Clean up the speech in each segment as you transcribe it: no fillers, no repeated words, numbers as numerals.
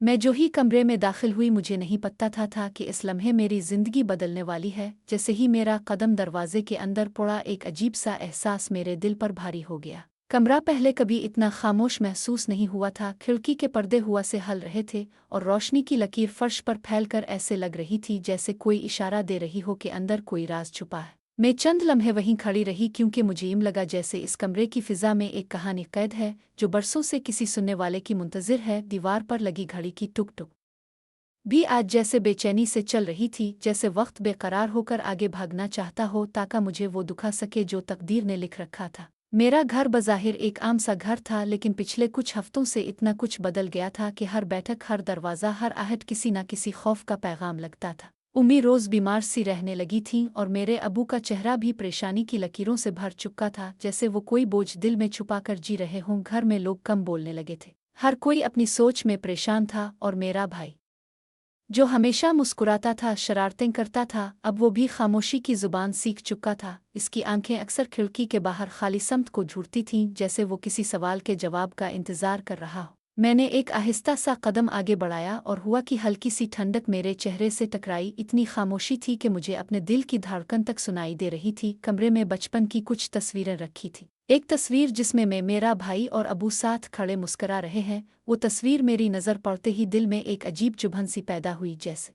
मैं जो ही कमरे में दाखिल हुई मुझे नहीं पता था कि इस लम्हे मेरी ज़िंदगी बदलने वाली है। जैसे ही मेरा कदम दरवाजे के अंदर पड़ा एक अजीब सा एहसास मेरे दिल पर भारी हो गया। कमरा पहले कभी इतना खामोश महसूस नहीं हुआ था। खिड़की के पर्दे हुआ से हल रहे थे और रोशनी की लकीर फर्श पर फैलकर ऐसे लग रही थी जैसे कोई इशारा दे रही हो कि अंदर कोई राज छुपा है। मैं चंद लम्हे वहीं खड़ी रही क्योंकि मुझे यूं लगा जैसे इस कमरे की फिजा में एक कहानी कैद है जो बरसों से किसी सुनने वाले की मुंतजिर है। दीवार पर लगी घड़ी की टुक टुक भी आज जैसे बेचैनी से चल रही थी, जैसे वक्त बेकरार होकर आगे भागना चाहता हो ताकि मुझे वो दुखा सके जो तकदीर ने लिख रखा था। मेरा घर बज़ाहिर एक आम सा घर था, लेकिन पिछले कुछ हफ्तों से इतना कुछ बदल गया था कि हर बैठक, हर दरवाज़ा, हर आहट किसी न किसी खौफ का पैगाम लगता था। उम्मी रोज़ बीमार सी रहने लगी थी और मेरे अबू का चेहरा भी परेशानी की लकीरों से भर चुका था, जैसे वो कोई बोझ दिल में छुपाकर जी रहे हों। घर में लोग कम बोलने लगे थे, हर कोई अपनी सोच में परेशान था और मेरा भाई जो हमेशा मुस्कुराता था, शरारतें करता था, अब वो भी खामोशी की जुबान सीख चुका था। इसकी आंखें अक्सर खिड़की के बाहर खाली समत को झूरती थीं, जैसे वो किसी सवाल के जवाब का इंतजार कर रहा हो। मैंने एक आहिस्ता सा कदम आगे बढ़ाया और हुआ कि हल्की सी ठंडक मेरे चेहरे से टकराई। इतनी खामोशी थी कि मुझे अपने दिल की धड़कन तक सुनाई दे रही थी। कमरे में बचपन की कुछ तस्वीरें रखी थी। एक तस्वीर जिसमें मैं, मेरा भाई और अबू साथ खड़े मुस्करा रहे हैं। वो तस्वीर मेरी नज़र पड़ते ही दिल में एक अजीब चुभन सी पैदा हुई, जैसे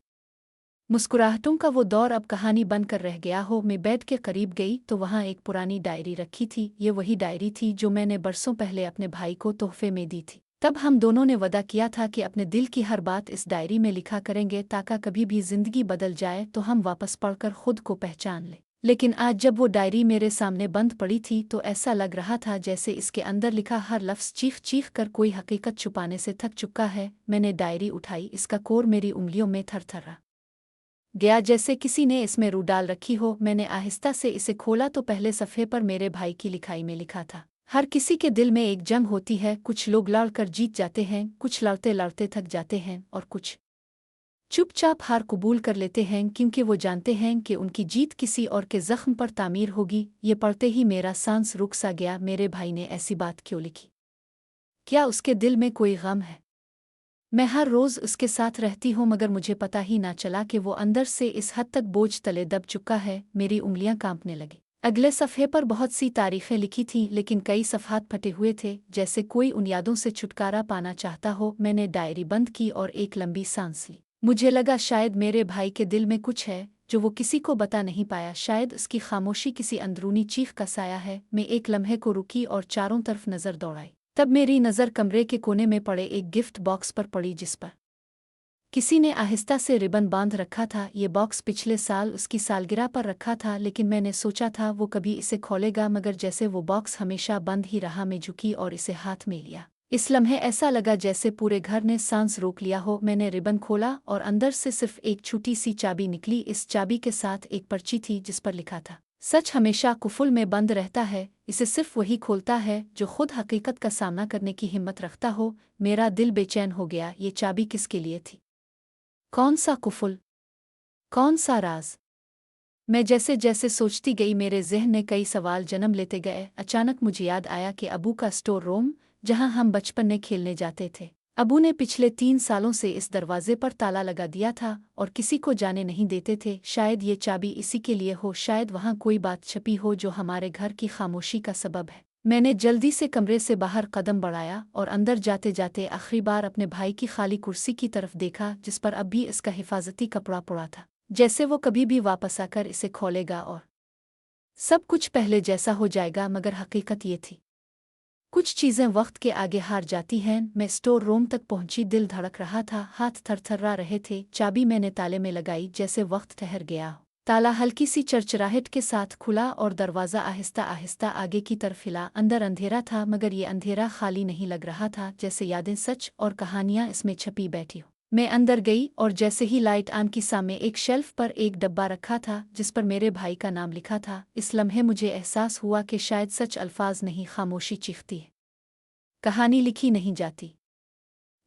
मुस्कुराहटों का वो दौर अब कहानी बनकर रह गया हो। मैं बेड के करीब गई तो वहाँ एक पुरानी डायरी रखी थी। ये वही डायरी थी जो मैंने बरसों पहले अपने भाई को तोहफे में दी थी। तब हम दोनों ने वादा किया था कि अपने दिल की हर बात इस डायरी में लिखा करेंगे ताकि कभी भी जिंदगी बदल जाए तो हम वापस पढ़कर खुद को पहचान लें। लेकिन आज जब वो डायरी मेरे सामने बंद पड़ी थी तो ऐसा लग रहा था जैसे इसके अंदर लिखा हर लफ्ज़ चीख चीख कर कोई हकीकत छुपाने से थक चुका है। मैंने डायरी उठाई, इसका कोर मेरी उंगलियों में थरथरा गया जैसे किसी ने इसमें रूह डाल रखी हो। मैंने आहिस्ता से इसे खोला तो पहले सफ़े पर मेरे भाई की लिखाई में लिखा था, हर किसी के दिल में एक जंग होती है, कुछ लोग लड़कर जीत जाते हैं, कुछ लड़ते लड़ते थक जाते हैं और कुछ चुपचाप हार कबूल कर लेते हैं क्योंकि वो जानते हैं कि उनकी जीत किसी और के जख्म पर तामीर होगी। ये पढ़ते ही मेरा सांस रुक सा गया। मेरे भाई ने ऐसी बात क्यों लिखी? क्या उसके दिल में कोई गम है? मैं हर रोज़ उसके साथ रहती हूँ मगर मुझे पता ही ना चला कि वो अंदर से इस हद तक बोझ तले दब चुका है। मेरी उंगलियां कांपने लगी। अगले सफ़े पर बहुत सी तारीखें लिखी थीं, लेकिन कई सफ़हात फटे हुए थे, जैसे कोई उन यादों से छुटकारा पाना चाहता हो। मैंने डायरी बंद की और एक लंबी सांस ली। मुझे लगा शायद मेरे भाई के दिल में कुछ है जो वो किसी को बता नहीं पाया। शायद उसकी खामोशी किसी अंदरूनी चीख का साया है। मैं एक लम्हे को रुकी और चारों तरफ नज़र दौड़ाई। तब मेरी नज़र कमरे के कोने में पड़े एक गिफ्ट बॉक्स पर पड़ी जिस पर किसी ने आहिस्ता से रिबन बांध रखा था। ये बॉक्स पिछले साल उसकी सालगिरह पर रखा था, लेकिन मैंने सोचा था वो कभी इसे खोलेगा, मगर जैसे वो बॉक्स हमेशा बंद ही रहा। मैं झुकी और इसे हाथ में लिया। इस लम्हे ऐसा लगा जैसे पूरे घर ने सांस रोक लिया हो। मैंने रिबन खोला और अंदर से सिर्फ एक छोटी सी चाबी निकली। इस चाबी के साथ एक पर्ची थी जिस पर लिखा था, सच हमेशा कुफुल में बंद रहता है, इसे सिर्फ वही खोलता है जो खुद हकीकत का सामना करने की हिम्मत रखता हो। मेरा दिल बेचैन हो गया। ये चाबी किसके लिए थी? कौन सा कुफुल? कौन सा राज? मैं जैसे जैसे सोचती गई मेरे ज़हन में कई सवाल जन्म लेते गए। अचानक मुझे याद आया कि अबू का स्टोर रूम, जहां हम बचपन में खेलने जाते थे, अबू ने पिछले 3 सालों से इस दरवाजे पर ताला लगा दिया था और किसी को जाने नहीं देते थे। शायद ये चाबी इसी के लिए हो, शायद वहाँ कोई बात छपी हो जो हमारे घर की खामोशी का सबब है। मैंने जल्दी से कमरे से बाहर कदम बढ़ाया और अंदर जाते जाते आखिरी बार अपने भाई की खाली कुर्सी की तरफ देखा, जिस पर अब भी इसका हिफाजती कपड़ा पड़ा था, जैसे वो कभी भी वापस आकर इसे खोलेगा और सब कुछ पहले जैसा हो जाएगा। मगर हकीकत ये थी, कुछ चीज़ें वक्त के आगे हार जाती हैं। मैं स्टोर रूम तक पहुंची, दिल धड़क रहा था, हाथ थरथरा रहे थे। चाबी मैंने ताले में लगाई, जैसे वक्त ठहर गया। ताला हल्की सी चरचराहट के साथ खुला और दरवाज़ा आहिस्ता आहिस्ता आगे की तरफ हिला। अंदर अंधेरा था, मगर ये अंधेरा खाली नहीं लग रहा था, जैसे यादें सच और कहानियां इसमें छपी बैठी हो। मैं अंदर गई और जैसे ही लाइट ऑन की, सामने एक शेल्फ पर एक डब्बा रखा था जिस पर मेरे भाई का नाम लिखा था। इस लम्हे मुझे एहसास हुआ कि शायद सच अल्फाज नहीं, खामोशी चीखती है। कहानी लिखी नहीं जाती,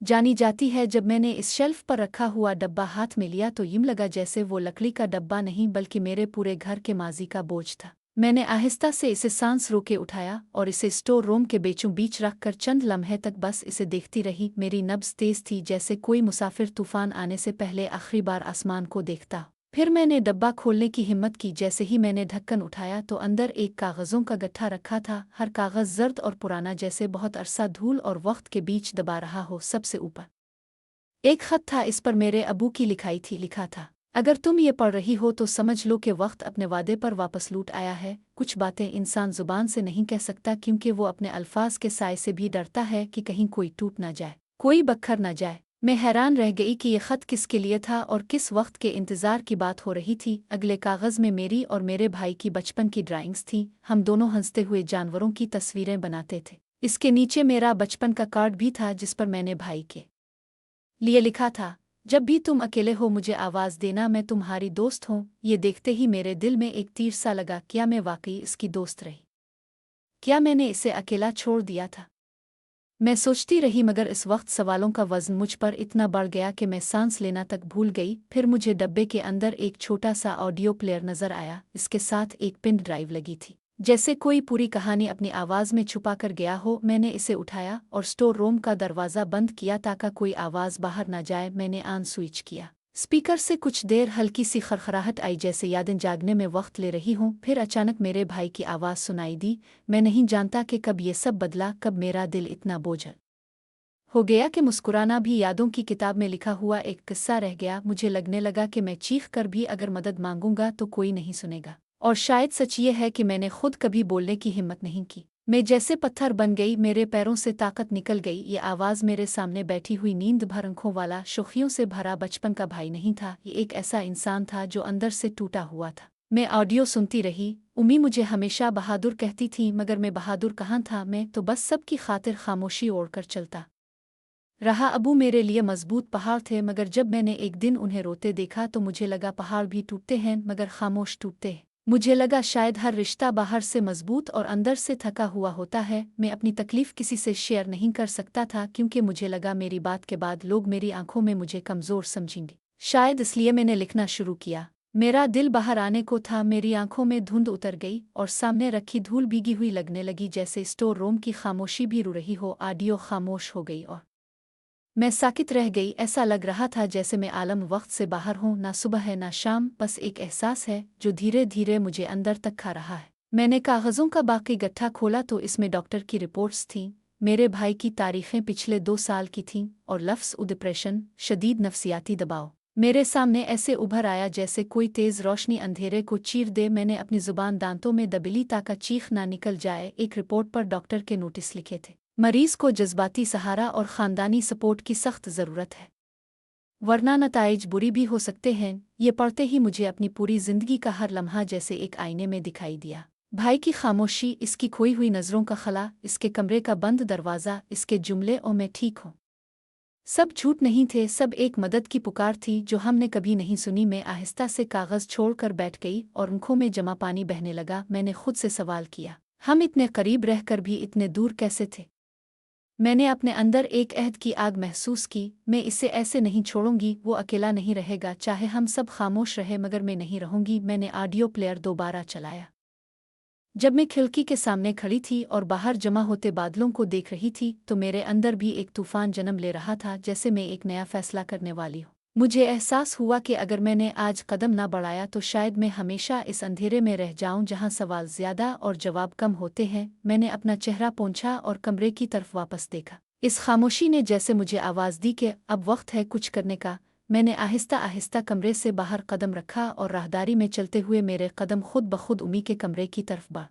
जानी जाती है। जब मैंने इस शेल्फ पर रखा हुआ डब्बा हाथ में लिया तो यूं लगा जैसे वो लकड़ी का डब्बा नहीं बल्कि मेरे पूरे घर के माजी का बोझ था। मैंने आहिस्ता से इसे सांस रोके उठाया और इसे स्टोर रूम के बीचों बीच रखकर चंद लम्हे तक बस इसे देखती रही। मेरी नब्ज़ तेज थी, जैसे कोई मुसाफिर तूफान आने से पहले आखिरी बार आसमान को देखता। फिर मैंने डब्बा खोलने की हिम्मत की। जैसे ही मैंने ढक्कन उठाया तो अंदर एक कागज़ों का गट्ठा रखा था। हर कागज़ जर्द और पुराना, जैसे बहुत अरसा धूल और वक्त के बीच दबा रहा हो। सबसे ऊपर एक खत था। इस पर मेरे अबू की लिखाई थी। लिखा था, अगर तुम ये पढ़ रही हो तो समझ लो कि वक्त अपने वादे पर वापस लौट आया है। कुछ बातें इंसान जुबान से नहीं कह सकता, क्योंकि वो अपने अल्फाज के साए से भी डरता है कि कहीं कोई टूट ना जाए, कोई बखर ना जाए। मैं हैरान रह गई कि ये खत किसके लिए था और किस वक्त के इंतज़ार की बात हो रही थी। अगले कागज़ में मेरी और मेरे भाई की बचपन की ड्राइंग्स थीं। हम दोनों हंसते हुए जानवरों की तस्वीरें बनाते थे। इसके नीचे मेरा बचपन का कार्ड भी था, जिस पर मैंने भाई के लिए लिखा था, जब भी तुम अकेले हो मुझे आवाज़ देना, मैं तुम्हारी दोस्त हूँ। ये देखते ही मेरे दिल में एक तीर सा लगा। क्या मैं वाकई इसकी दोस्त रही? क्या मैंने इसे अकेला छोड़ दिया था? मैं सोचती रही, मगर इस वक्त सवालों का वज़न मुझ पर इतना बढ़ गया कि मैं सांस लेना तक भूल गई। फिर मुझे डब्बे के अंदर एक छोटा सा ऑडियो प्लेयर नज़र आया। इसके साथ एक पिन ड्राइव लगी थी, जैसे कोई पूरी कहानी अपनी आवाज़ में छुपा कर गया हो। मैंने इसे उठाया और स्टोर रूम का दरवाज़ा बंद किया ताकि कोई आवाज़ बाहर न जाए। मैंने ऑन स्विच किया। स्पीकर से कुछ देर हल्की सी खरखराहट आई, जैसे यादें जागने में वक्त ले रही हूँ। फिर अचानक मेरे भाई की आवाज़ सुनाई दी। मैं नहीं जानता कि कब ये सब बदला, कब मेरा दिल इतना बोझल हो गया कि मुस्कुराना भी यादों की किताब में लिखा हुआ एक किस्सा रह गया। मुझे लगने लगा कि मैं चीख कर भी अगर मदद मांगूंगा तो कोई नहीं सुनेगा। और शायद सच ये है कि मैंने खुद कभी बोलने की हिम्मत नहीं की। मैं जैसे पत्थर बन गई, मेरे पैरों से ताकत निकल गई। ये आवाज़ मेरे सामने बैठी हुई नींद भर आंखों वाला, शोखियों से भरा बचपन का भाई नहीं था। ये एक ऐसा इंसान था जो अंदर से टूटा हुआ था। मैं ऑडियो सुनती रही। उम्मी मुझे हमेशा बहादुर कहती थी, मगर मैं बहादुर कहाँ था। मैं तो बस सबकी खातिर खामोशी ओढ़कर चलता रहा। अबू मेरे लिए मजबूत पहाड़ थे, मगर जब मैंने एक दिन उन्हें रोते देखा तो मुझे लगा पहाड़ भी टूटते हैं, मगर खामोश टूटते हैं। मुझे लगा शायद हर रिश्ता बाहर से मजबूत और अंदर से थका हुआ होता है। मैं अपनी तकलीफ किसी से शेयर नहीं कर सकता था, क्योंकि मुझे लगा मेरी बात के बाद लोग मेरी आंखों में मुझे कमज़ोर समझेंगे। शायद इसलिए मैंने लिखना शुरू किया। मेरा दिल बाहर आने को था। मेरी आंखों में धुंध उतर गई और सामने रखी धूल भीगी हुई लगने लगी, जैसे स्टोर रूम की खामोशी भी रो रही हो। ऑडियो खामोश हो गई और मैं साकित रह गई। ऐसा लग रहा था जैसे मैं आलम वक्त से बाहर हूँ। ना सुबह है ना शाम, बस एक एहसास है जो धीरे धीरे मुझे अंदर तक खा रहा है। मैंने कागज़ों का बाकी गट्ठा खोला तो इसमें डॉक्टर की रिपोर्ट्स थीं। मेरे भाई की तारीखें पिछले 2 साल की थीं और लफ्ज़ डिप्रेशन, शदीद नफसियाती दबाव मेरे सामने ऐसे उभर आया जैसे कोई तेज़ रोशनी अंधेरे को चीर दे। मैंने अपनी ज़ुबान दांतों में दबीली ताकि चीख ना निकल जाए। एक रिपोर्ट पर डॉक्टर के नोटिस लिखे थे, मरीज़ को जज्बाती सहारा और ख़ानदानी सपोर्ट की सख्त ज़रूरत है, वरना नताइज बुरी भी हो सकते हैं। ये पढ़ते ही मुझे अपनी पूरी ज़िंदगी का हर लम्हा जैसे एक आईने में दिखाई दिया। भाई की खामोशी, इसकी खोई हुई नज़रों का खला, इसके कमरे का बंद दरवाज़ा, इसके जुमले "ओ मैं ठीक हूँ" सब झूठ नहीं थे। सब एक मदद की पुकार थी जो हमने कभी नहीं सुनी। मैं आहिस्ता से कागज़ छोड़कर बैठ गई और आंखों में जमा पानी बहने लगा। मैंने खुद से सवाल किया, हम इतने करीब रहकर भी इतने दूर कैसे थे? मैंने अपने अंदर एक अहद की आग महसूस की। मैं इसे ऐसे नहीं छोड़ूंगी। वो अकेला नहीं रहेगा, चाहे हम सब खामोश रहे, मगर मैं नहीं रहूंगी। मैंने ऑडियो प्लेयर दोबारा चलाया। जब मैं खिड़की के सामने खड़ी थी और बाहर जमा होते बादलों को देख रही थी तो मेरे अंदर भी एक तूफान जन्म ले रहा था, जैसे मैं एक नया फैसला करने वाली हूँ। मुझे एहसास हुआ कि अगर मैंने आज कदम न बढ़ाया तो शायद मैं हमेशा इस अंधेरे में रह जाऊं जहां सवाल ज़्यादा और जवाब कम होते हैं। मैंने अपना चेहरा पोंछा और कमरे की तरफ वापस देखा। इस खामोशी ने जैसे मुझे आवाज़ दी कि अब वक्त है कुछ करने का। मैंने आहिस्ता आहिस्ता कमरे से बाहर कदम रखा और राहदारी में चलते हुए मेरे कदम खुद ब खुद उमी के कमरे की तरफ बढ़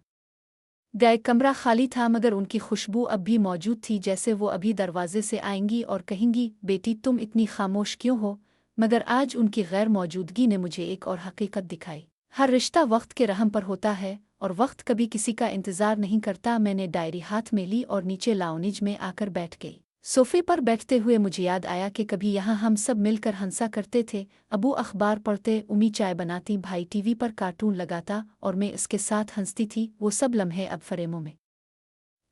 गए। कमरा खाली था, मगर उनकी खुशबू अब भी मौजूद थी, जैसे वो अभी दरवाजे से आएंगी और कहेंगी, बेटी तुम इतनी खामोश क्यों हो? मगर आज उनकी गैर मौजूदगी ने मुझे एक और हकीकत दिखाई। हर रिश्ता वक्त के रहम पर होता है और वक्त कभी किसी का इंतज़ार नहीं करता। मैंने डायरी हाथ में ली और नीचे लाउंज में आकर बैठ गई। सोफे पर बैठते हुए मुझे याद आया कि कभी यहाँ हम सब मिलकर हंसा करते थे। अबू अखबार पढ़ते, उम्मी चाय बनाती, भाई टीवी पर कार्टून लगाता और मैं इसके साथ हंसती थी। वो सब लम्हे अब फ्रेमों में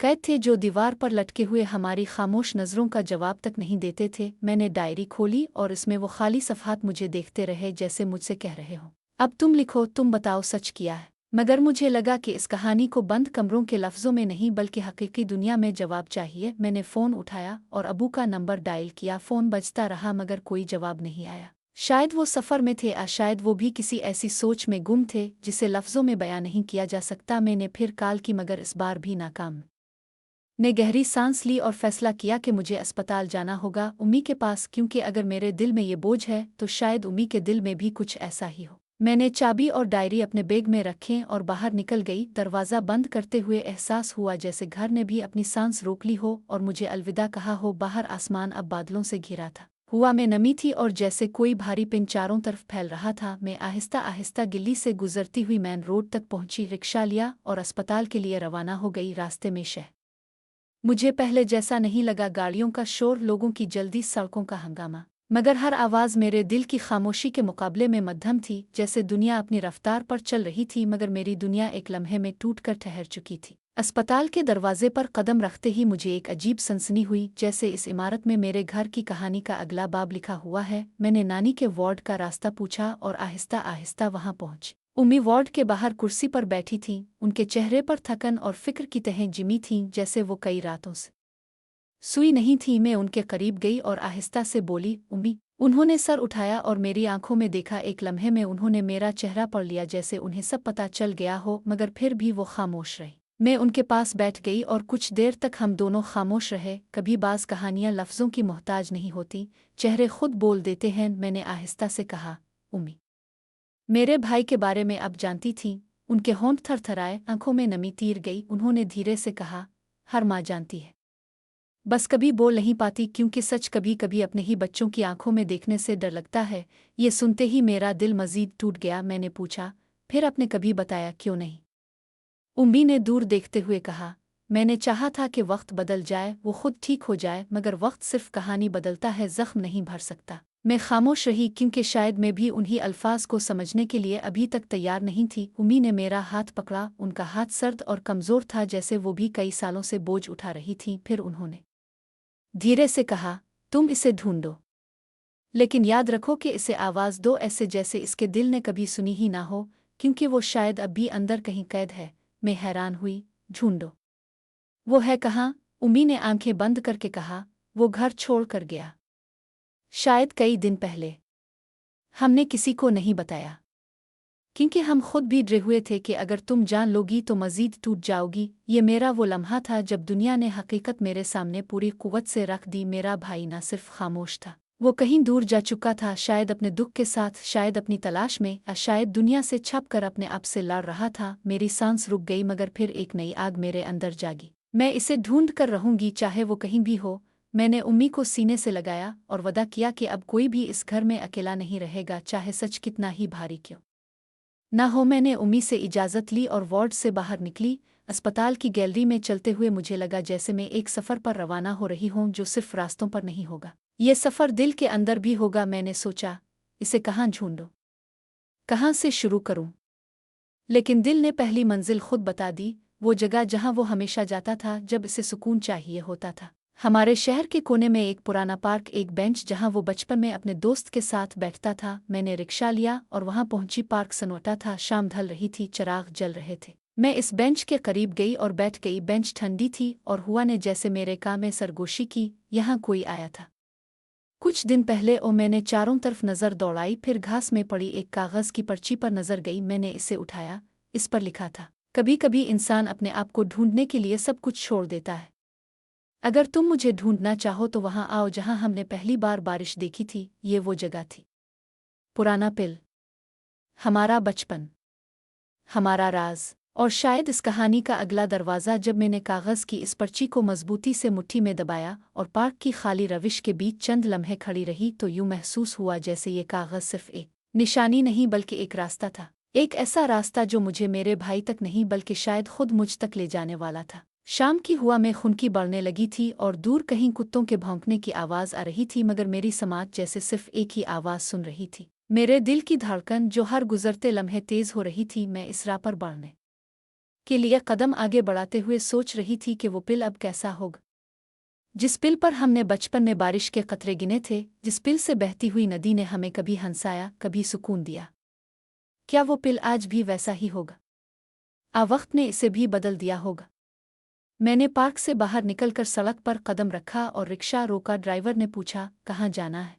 कैद थे जो दीवार पर लटके हुए हमारी खामोश नज़रों का जवाब तक नहीं देते थे। मैंने डायरी खोली और इसमें वो खाली सफ़हात मुझे देखते रहे, जैसे मुझसे कह रहे हो, अब तुम लिखो, तुम बताओ सच किया है। मगर मुझे लगा कि इस कहानी को बंद कमरों के लफ्ज़ों में नहीं बल्कि हकीकी दुनिया में जवाब चाहिए। मैंने फ़ोन उठाया और अबू का नंबर डायल किया। फ़ोन बजता रहा मगर कोई जवाब नहीं आया। शायद वो सफ़र में थे या शायद वो भी किसी ऐसी सोच में गुम थे जिसे लफ्ज़ों में बयां नहीं किया जा सकता। मैंने फिर कॉल की मगर इस बार भी नाकाम। ने गहरी सांस ली और फैसला किया कि मुझे अस्पताल जाना होगा उम्मी के पास, क्योंकि अगर मेरे दिल में ये बोझ है तो शायद उम्मी के दिल में भी कुछ ऐसा ही हो। मैंने चाबी और डायरी अपने बैग में रखें और बाहर निकल गई। दरवाज़ा बंद करते हुए एहसास हुआ जैसे घर ने भी अपनी सांस रोक ली हो और मुझे अलविदा कहा हो। बाहर आसमान अब बादलों से घिरा था, हवा में नमी थी और जैसे कोई भारी पिन चारों तरफ फैल रहा था। मैं आहिस्ता आहिस्ता गिल्ली से गुजरती हुई मेन रोड तक पहुंची, रिक्शा लिया और अस्पताल के लिए रवाना हो गई। रास्ते में मुझे पहले जैसा नहीं लगा, गाड़ियों का शोर, लोगों की जल्दी, सड़कों का हंगामा, मगर हर आवाज़ मेरे दिल की खामोशी के मुकाबले में मध्यम थी। जैसे दुनिया अपनी रफ्तार पर चल रही थी मगर मेरी दुनिया एक लम्हे में टूटकर ठहर चुकी थी। अस्पताल के दरवाजे पर कदम रखते ही मुझे एक अजीब सनसनी हुई, जैसे इस इमारत में मेरे घर की कहानी का अगला बाब लिखा हुआ है। मैंने नानी के वार्ड का रास्ता पूछा और आहिस्ता आहिस्ता वहां पहुंच। उम्मी वार्ड के बाहर कुर्सी पर बैठी थीं। उनके चेहरे पर थकन और फिक्र की तहें जिमी थीं, जैसे वो कई रातों से सुई नहीं थी। मैं उनके करीब गई और आहिस्ता से बोली, उम्मी। उन्होंने सर उठाया और मेरी आंखों में देखा। एक लम्हे में उन्होंने मेरा चेहरा पढ़ लिया, जैसे उन्हें सब पता चल गया हो, मगर फिर भी वो खामोश रही। मैं उनके पास बैठ गई और कुछ देर तक हम दोनों खामोश रहे। कभी बाज कहानियां लफ्ज़ों की मोहताज नहीं होती, चेहरे खुद बोल देते हैं। मैंने आहिस्ता से कहा, उम्मी, मेरे भाई के बारे में अब जानती थीं। उनके होंठ थरथराए, आंखों में नमी तीर गई। उन्होंने धीरे से कहा, हर माँ जानती है, बस कभी बोल नहीं पाती, क्योंकि सच कभी कभी अपने ही बच्चों की आंखों में देखने से डर लगता है। ये सुनते ही मेरा दिल मजीद टूट गया। मैंने पूछा, फिर आपने कभी बताया क्यों नहीं? उम्मी ने दूर देखते हुए कहा, मैंने चाहा था कि वक्त बदल जाए, वो खुद ठीक हो जाए, मगर वक्त सिर्फ कहानी बदलता है, जख्म नहीं भर सकता। मैं खामोश रही, क्योंकि शायद मैं भी उन्हीं अल्फाज को समझने के लिए अभी तक तैयार नहीं थी। उम्मी ने मेरा हाथ पकड़ा। उनका हाथ सर्द और कमज़ोर था, जैसे वो भी कई सालों से बोझ उठा रही थीं। फिर उन्होंने धीरे से कहा, तुम इसे ढूंढो, लेकिन याद रखो कि इसे आवाज़ दो ऐसे जैसे इसके दिल ने कभी सुनी ही ना हो, क्योंकि वो शायद अब भी अंदर कहीं कैद है। मैं हैरान हुई, ढूंढो? वो है कहाँ? उम्मी ने आंखें बंद करके कहा, वो घर छोड़ कर गया, शायद कई दिन पहले। हमने किसी को नहीं बताया, क्योंकि हम खुद भी डरे हुए थे कि अगर तुम जान लोगी तो मजीद टूट जाओगी। ये मेरा वो लम्हा था जब दुनिया ने हकीकत मेरे सामने पूरी कुव्वत से रख दी। मेरा भाई न सिर्फ खामोश था, वो कहीं दूर जा चुका था, शायद अपने दुख के साथ, शायद अपनी तलाश में, या शायद दुनिया से छप कर अपने आप से लड़ रहा था। मेरी सांस रुक गई, मगर फिर एक नई आग मेरे अंदर जागी। मैं इसे ढूंढ कर रहूंगी, चाहे वो कहीं भी हो। मैंने उम्मी को सीने से लगाया और वादा किया कि अब कोई भी इस घर में अकेला नहीं रहेगा, चाहे सच कितना ही भारी क्यों ना हो। मैंने उम्मी से इजाज़त ली और वार्ड से बाहर निकली। अस्पताल की गैलरी में चलते हुए मुझे लगा जैसे मैं एक सफ़र पर रवाना हो रही हूँ, जो सिर्फ रास्तों पर नहीं होगा, ये सफ़र दिल के अंदर भी होगा। मैंने सोचा, इसे कहाँ ढूंढूं, कहाँ से शुरू करूं? लेकिन दिल ने पहली मंजिल खुद बता दी, वो जगह जहाँ वो हमेशा जाता था जब इसे सुकून चाहिए होता था। हमारे शहर के कोने में एक पुराना पार्क, एक बेंच जहाँ वो बचपन में अपने दोस्त के साथ बैठता था। मैंने रिक्शा लिया और वहाँ पहुंची। पार्क सन्नाटा था, शाम ढल रही थी, चिराग जल रहे थे। मैं इस बेंच के करीब गई और बैठ गई। बेंच ठंडी थी और हुआ ने जैसे मेरे कान में सरगोशी की, यहाँ कोई आया था कुछ दिन पहले। और मैंने चारों तरफ नज़र दौड़ाई, फिर घास में पड़ी एक कागज़ की पर्ची पर नज़र गई। मैंने इसे उठाया। इस पर लिखा था, कभी कभी इंसान अपने आप को ढूंढने के लिए सब कुछ छोड़ देता है। अगर तुम मुझे ढूंढना चाहो तो वहां आओ जहां हमने पहली बार बारिश देखी थी। ये वो जगह थी, पुराना पिल, हमारा बचपन, हमारा राज। और शायद इस कहानी का अगला दरवाज़ा। जब मैंने कागज़ की इस पर्ची को मजबूती से मुट्ठी में दबाया और पार्क की खाली रविश के बीच चंद लम्हे खड़ी रही, तो यूं महसूस हुआ जैसे ये कागज़ सिर्फ एक निशानी नहीं बल्कि एक रास्ता था। एक ऐसा रास्ता जो मुझे मेरे भाई तक नहीं बल्कि शायद खुद मुझ तक ले जाने वाला था। शाम की हुआ में खुनकी बढ़ने लगी थी और दूर कहीं कुत्तों के भौंकने की आवाज़ आ रही थी, मगर मेरी समाज जैसे सिर्फ एक ही आवाज़ सुन रही थी, मेरे दिल की धड़कन जो हर गुजरते लम्हे तेज़ हो रही थी। मैं इस राह पर बढ़ने के लिए कदम आगे बढ़ाते हुए सोच रही थी कि वो पिल अब कैसा होगा, जिस पिल पर हमने बचपन में बारिश के कतरे गिने थे, जिस पिल से बहती हुई नदी ने हमें कभी हंसाया, कभी सुकून दिया। क्या वो पिल आज भी वैसा ही होगा? वक्त ने इसे भी बदल दिया होगा। मैंने पार्क से बाहर निकलकर सड़क पर कदम रखा और रिक्शा रोका। ड्राइवर ने पूछा, कहाँ जाना है?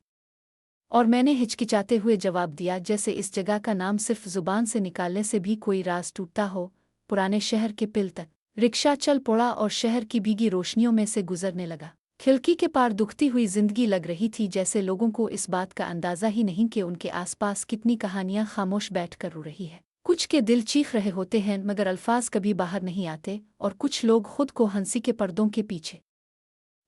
और मैंने हिचकिचाते हुए जवाब दिया, जैसे इस जगह का नाम सिर्फ जुबान से निकालने से भी कोई राज टूटता हो, पुराने शहर के पिल तक। रिक्शा चल पड़ा और शहर की भीगी रोशनियों में से गुजरने लगा। खिड़की के पार दुखती हुई जिंदगी लग रही थी, जैसे लोगों को इस बात का अंदाजा ही नहीं कि उनके आसपास कितनी कहानियां खामोश बैठकर रो रही है। कुछ के दिल चीख रहे होते हैं मगर अल्फाज कभी बाहर नहीं आते, और कुछ लोग खुद को हंसी के पर्दों के पीछे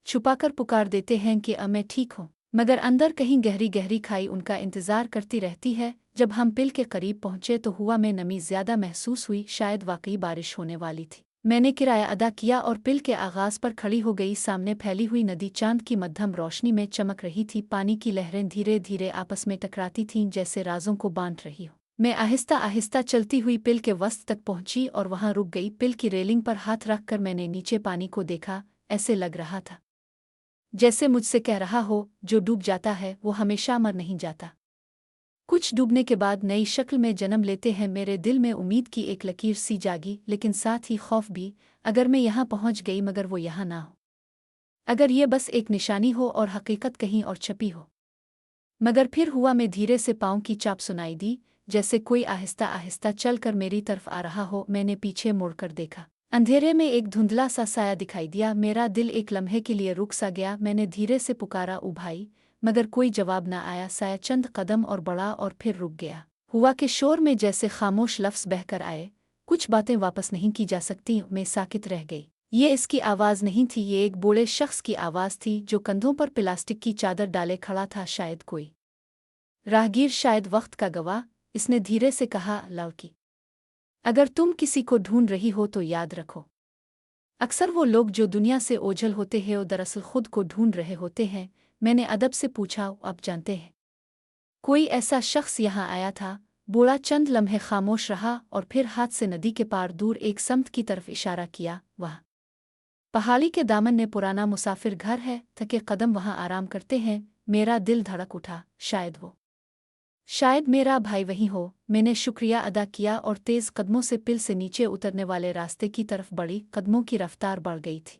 छुपाकर पुकार देते हैं कि मैं ठीक हूँ, मगर अंदर कहीं गहरी गहरी खाई उनका इंतजार करती रहती है। जब हम पिल के करीब पहुंचे तो हवा में नमी ज्यादा महसूस हुई, शायद वाकई बारिश होने वाली थी। मैंने किराया अदा किया और पिल के आगाज पर खड़ी हो गई। सामने फैली हुई नदी चांद की मध्यम रोशनी में चमक रही थी। पानी की लहरें धीरे धीरे आपस में टकराती थीं, जैसे राजों को बांट रही हो। मैं आहिस्ता आहिस्ता चलती हुई पिल के वस्त तक पहुंची और वहां रुक गई। पिल की रेलिंग पर हाथ रखकर मैंने नीचे पानी को देखा। ऐसे लग रहा था जैसे मुझसे कह रहा हो, जो डूब जाता है वो हमेशा मर नहीं जाता। कुछ डूबने के बाद नई शक्ल में जन्म लेते हैं। मेरे दिल में उम्मीद की एक लकीर सी जागी, लेकिन साथ ही खौफ भी। अगर मैं यहाँ पहुँच गई मगर वो यहाँ ना हो, अगर ये बस एक निशानी हो और हकीकत कहीं और छपी हो। मगर फिर हुआ, में धीरे से पाँव की चाप सुनाई दी, जैसे कोई आहिस्ता आहिस्ता चलकर मेरी तरफ आ रहा हो। मैंने पीछे मुड़कर देखा। अंधेरे में एक धुंधला सा साया दिखाई दिया। मेरा दिल एक लम्हे के लिए रुक सा गया। मैंने धीरे से पुकारा, ओ भाई, मगर कोई जवाब न आया। साया चंद कदम और बढ़ा और फिर रुक गया। हुआ के शोर में जैसे खामोश लफ्ज़ बहकर आए, कुछ बातें वापस नहीं की जा सकती। मैं साकित रह गई। ये इसकी आवाज़ नहीं थी, ये एक बूढ़े शख्स की आवाज़ थी जो कंधों पर प्लास्टिक की चादर डाले खड़ा था। शायद कोई राहगीर, शायद वक्त का गवाह। इसने धीरे से कहा, लड़की, अगर तुम किसी को ढूंढ रही हो तो याद रखो, अक्सर वो लोग जो दुनिया से ओझल होते हैं वो दरअसल खुद को ढूंढ रहे होते हैं। मैंने अदब से पूछा, आप जानते हैं कोई ऐसा शख्स यहाँ आया था? बूढ़ा चंद लम्हे खामोश रहा और फिर हाथ से नदी के पार दूर एक समत की तरफ इशारा किया। वह पहाड़ी के दामन में पुराना मुसाफिर घर है, थके कदम वहाँ आराम करते हैं। मेरा दिल धड़क उठा, शायद मेरा भाई वही हो। मैंने शुक्रिया अदा किया और तेज कदमों से पिल से नीचे उतरने वाले रास्ते की तरफ बढ़ी। कदमों की रफ्तार बढ़ गई थी।